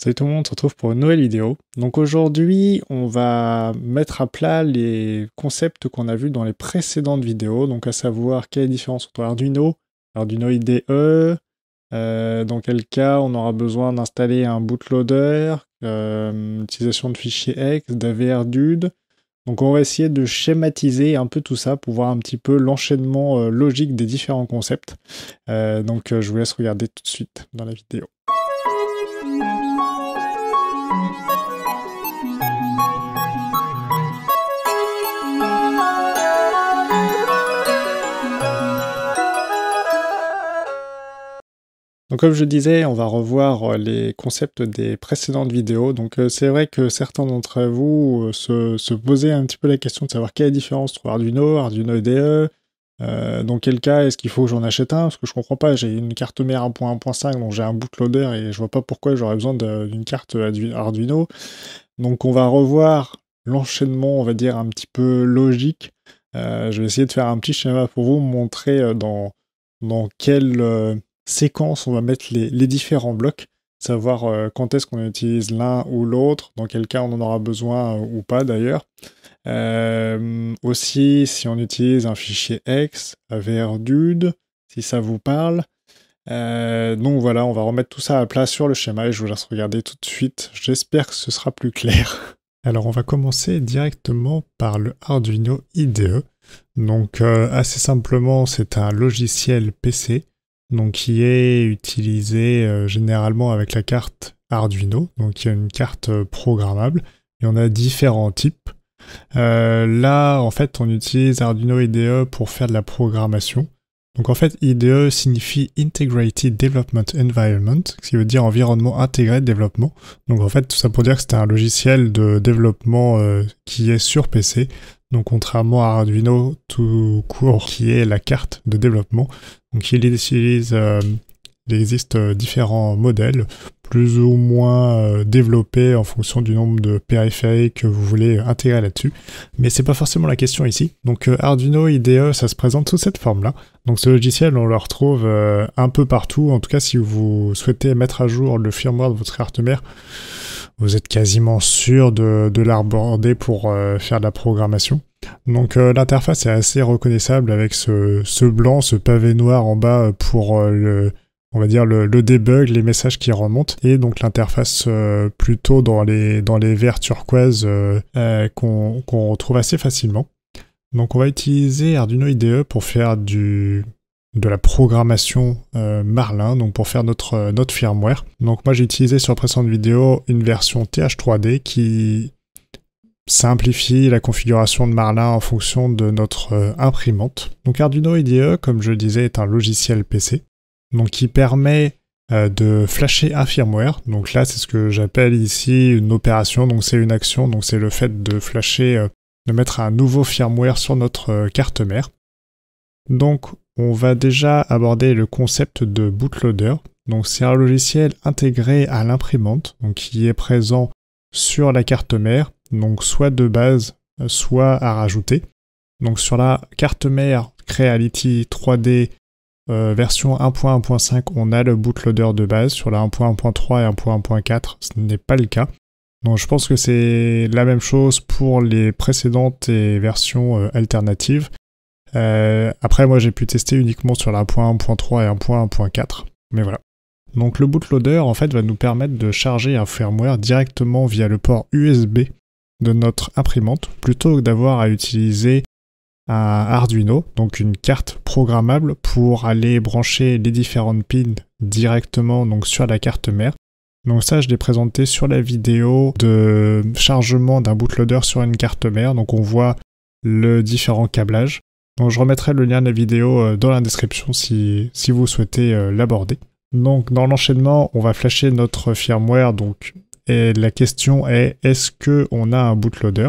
Salut tout le monde, on se retrouve pour une nouvelle vidéo. Donc aujourd'hui, on va mettre à plat les concepts qu'on a vus dans les précédentes vidéos, donc à savoir quelle est la différence entre Arduino, Arduino IDE, dans quel cas on aura besoin d'installer un bootloader, utilisation de fichiers X, d'AVR-DUD. Donc on va essayer de schématiser un peu tout ça pour voir un petit peu l'enchaînement logique des différents concepts. Donc je vous laisse regarder tout de suite dans la vidéo. Donc comme je disais, on va revoir les concepts des précédentes vidéos. Donc c'est vrai que certains d'entre vous se posaient un petit peu la question de savoir quelle est la différence entre Arduino, Arduino IDE, dans quel cas est-ce qu'il faut que j'en achète un, parce que je comprends pas, j'ai une carte mère 1.1.5, donc j'ai un bootloader et je vois pas pourquoi j'aurais besoin d'une carte Arduino. Donc on va revoir l'enchaînement, on va dire, un petit peu logique. Je vais essayer de faire un petit schéma pour vous montrer dans quelle séquence on va mettre les différents blocs, savoir quand est-ce qu'on utilise l'un ou l'autre, dans quel cas on en aura besoin ou pas d'ailleurs. Aussi, si on utilise un fichier X, AVR-DUD, si ça vous parle. Donc voilà, on va remettre tout ça à plat sur le schéma et je vous laisse regarder tout de suite. J'espère que ce sera plus clair. Alors on va commencer directement par le Arduino IDE. Donc assez simplement, c'est un logiciel PC donc qui est utilisé généralement avec la carte Arduino. Donc il y a une carte programmable. Il y en a différents types. Là, en fait, on utilise Arduino IDE pour faire de la programmation. Donc en fait, IDE signifie Integrated Development Environment, ce qui veut dire environnement intégré de développement. Donc en fait, tout ça pour dire que c'est un logiciel de développement qui est sur PC. Donc contrairement à Arduino tout court, qui est la carte de développement. Donc il existe différents modèles, plus ou moins développés en fonction du nombre de périphériques que vous voulez intégrer là-dessus. Mais c'est pas forcément la question ici. Donc Arduino IDE, ça se présente sous cette forme-là. Donc ce logiciel, on le retrouve un peu partout. En tout cas, si vous souhaitez mettre à jour le firmware de votre carte mère, vous êtes quasiment sûr de l'aborder pour faire de la programmation. Donc l'interface est assez reconnaissable avec ce blanc, ce pavé noir en bas pour on va dire le debug, les messages qui remontent, et donc l'interface plutôt dans les verts turquoise qu'on retrouve assez facilement. Donc on va utiliser Arduino IDE pour faire de la programmation Marlin, donc pour faire notre firmware. Donc moi j'ai utilisé sur la précédente vidéo une version TH3D qui simplifie la configuration de Marlin en fonction de notre imprimante. Donc Arduino IDE, comme je le disais, est un logiciel PC. Donc qui permet de flasher un firmware. Donc là, c'est ce que j'appelle ici une opération. Donc c'est une action. Donc c'est le fait de flasher, de mettre un nouveau firmware sur notre carte mère. Donc on va déjà aborder le concept de bootloader. Donc c'est un logiciel intégré à l'imprimante, donc qui est présent sur la carte mère, donc soit de base, soit à rajouter. Donc sur la carte mère Creality 3D version 1.1.5, on a le bootloader de base. Sur la 1.1.3 et 1.1.4, ce n'est pas le cas. Donc je pense que c'est la même chose pour les précédentes versions alternatives. Après, moi j'ai pu tester uniquement sur la 1.1.3 et 1.1.4, mais voilà. Donc le bootloader en fait va nous permettre de charger un firmware directement via le port USB de notre imprimante, plutôt que d'avoir à utiliser un Arduino, donc une carte programmable pour aller brancher les différentes pins directement donc sur la carte mère. Donc ça je l'ai présenté sur la vidéo de chargement d'un bootloader sur une carte mère, donc on voit le différent câblage. Donc je remettrai le lien de la vidéo dans la description si vous souhaitez l'aborder. Donc dans l'enchaînement, on va flasher notre firmware, donc, et la question est, est-ce qu'on a un bootloader?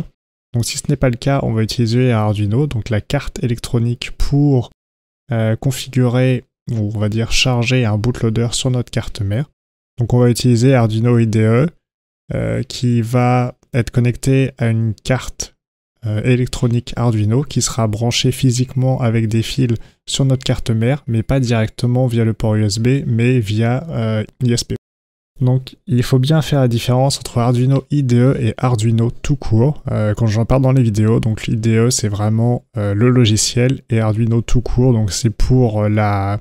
Donc si ce n'est pas le cas, on va utiliser un Arduino, donc la carte électronique pour configurer, ou on va dire charger un bootloader sur notre carte mère. Donc on va utiliser Arduino IDE qui va être connecté à une carte électronique Arduino qui sera branchée physiquement avec des fils sur notre carte mère, mais pas directement via le port USB, mais via ISP. Donc il faut bien faire la différence entre Arduino IDE et Arduino tout court quand j'en parle dans les vidéos. Donc l'IDE c'est vraiment le logiciel et Arduino tout court donc c'est pour la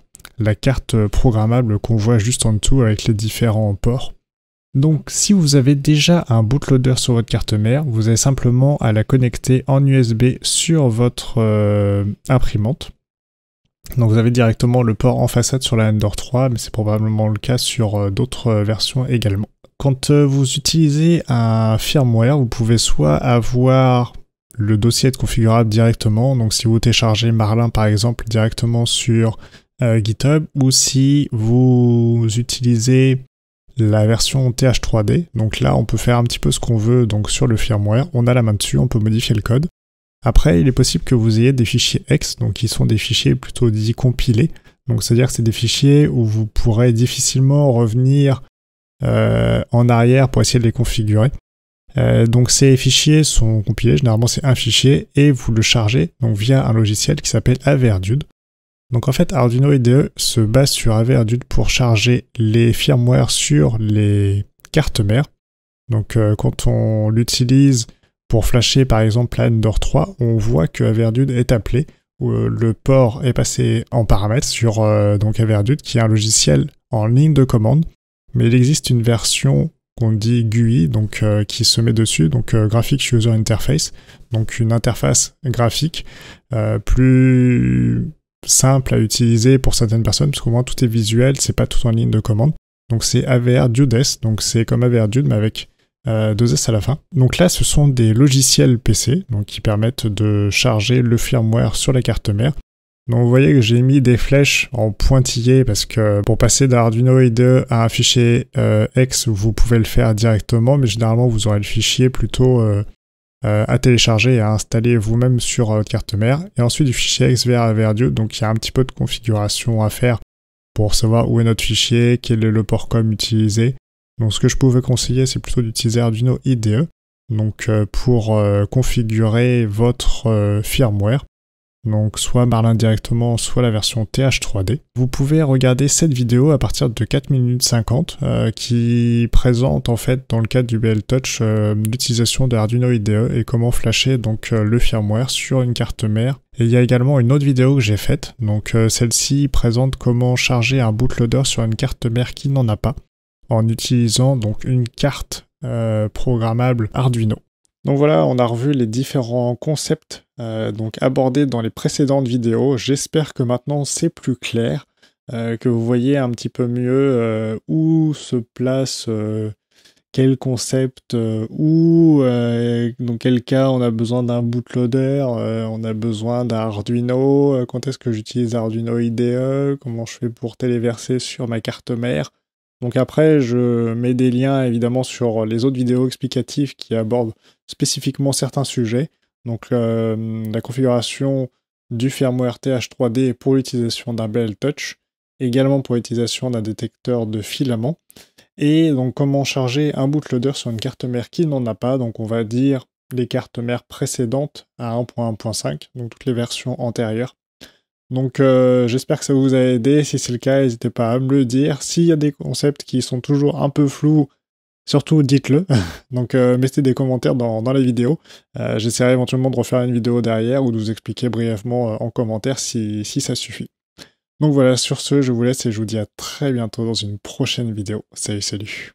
carte programmable qu'on voit juste en dessous avec les différents ports. Donc si vous avez déjà un bootloader sur votre carte mère, vous avez simplement à la connecter en USB sur votre imprimante. Donc vous avez directement le port en façade sur la Ender 3, mais c'est probablement le cas sur d'autres versions également. Quand vous utilisez un firmware, vous pouvez soit avoir le dossier être configurable directement, donc si vous téléchargez Marlin par exemple directement sur GitHub, ou si vous utilisez la version TH3D, donc là on peut faire un petit peu ce qu'on veut donc sur le firmware, on a la main dessus, on peut modifier le code. Après, il est possible que vous ayez des fichiers X, donc qui sont des fichiers plutôt dits compilés. Donc, c'est-à-dire que c'est des fichiers où vous pourrez difficilement revenir en arrière pour essayer de les configurer. Donc, ces fichiers sont compilés, généralement c'est un fichier, et vous le chargez donc, via un logiciel qui s'appelle Averdude. Donc, en fait, Arduino IDE se base sur Averdude pour charger les firmware sur les cartes mères. Donc, quand on l'utilise pour flasher par exemple la Ender 3, on voit que Averdude est appelé, où le port est passé en paramètres sur donc Averdude, qui est un logiciel en ligne de commande, mais il existe une version qu'on dit GUI, donc qui se met dessus, donc Graphic User Interface, donc une interface graphique plus simple à utiliser pour certaines personnes, parce qu'au moins tout est visuel, c'est pas tout en ligne de commande. Donc c'est Averdude S, donc c'est comme Averdude mais avec 2S à la fin. Donc là, ce sont des logiciels PC donc qui permettent de charger le firmware sur la carte mère. Donc vous voyez que j'ai mis des flèches en pointillé parce que pour passer d'Arduino IDE à un fichier X, vous pouvez le faire directement, mais généralement vous aurez le fichier plutôt à télécharger et à installer vous-même sur votre carte mère. Et ensuite du fichier X vers Averdude, donc il y a un petit peu de configuration à faire pour savoir où est notre fichier, quel est le port COM utilisé. Donc ce que je pouvais conseiller, c'est plutôt d'utiliser Arduino IDE donc, pour configurer votre firmware. Donc soit Marlin directement, soit la version TH3D. Vous pouvez regarder cette vidéo à partir de 4 minutes 50 qui présente en fait dans le cadre du BL Touch l'utilisation de Arduino IDE et comment flasher donc le firmware sur une carte mère. Et il y a également une autre vidéo que j'ai faite, donc celle-ci présente comment charger un bootloader sur une carte mère qui n'en a pas, en utilisant donc une carte programmable Arduino. Donc voilà, on a revu les différents concepts donc abordés dans les précédentes vidéos. J'espère que maintenant c'est plus clair, que vous voyez un petit peu mieux où se place quel concept, dans quel cas on a besoin d'un bootloader, on a besoin d'un Arduino, quand est-ce que j'utilise Arduino IDE, comment je fais pour téléverser sur ma carte mère. Donc après, je mets des liens évidemment sur les autres vidéos explicatives qui abordent spécifiquement certains sujets. Donc la configuration du firmware TH3D pour l'utilisation d'un BL Touch, également pour l'utilisation d'un détecteur de filaments, et donc comment charger un bootloader sur une carte mère qui n'en a pas, donc on va dire les cartes mères précédentes à 1.1.5, donc toutes les versions antérieures. Donc j'espère que ça vous a aidé, si c'est le cas, n'hésitez pas à me le dire. S'il y a des concepts qui sont toujours un peu flous, surtout dites-le. Donc mettez des commentaires dans la vidéo. J'essaierai éventuellement de refaire une vidéo derrière ou de vous expliquer brièvement en commentaire si ça suffit. Donc voilà, sur ce, je vous laisse et je vous dis à très bientôt dans une prochaine vidéo. Salut, salut.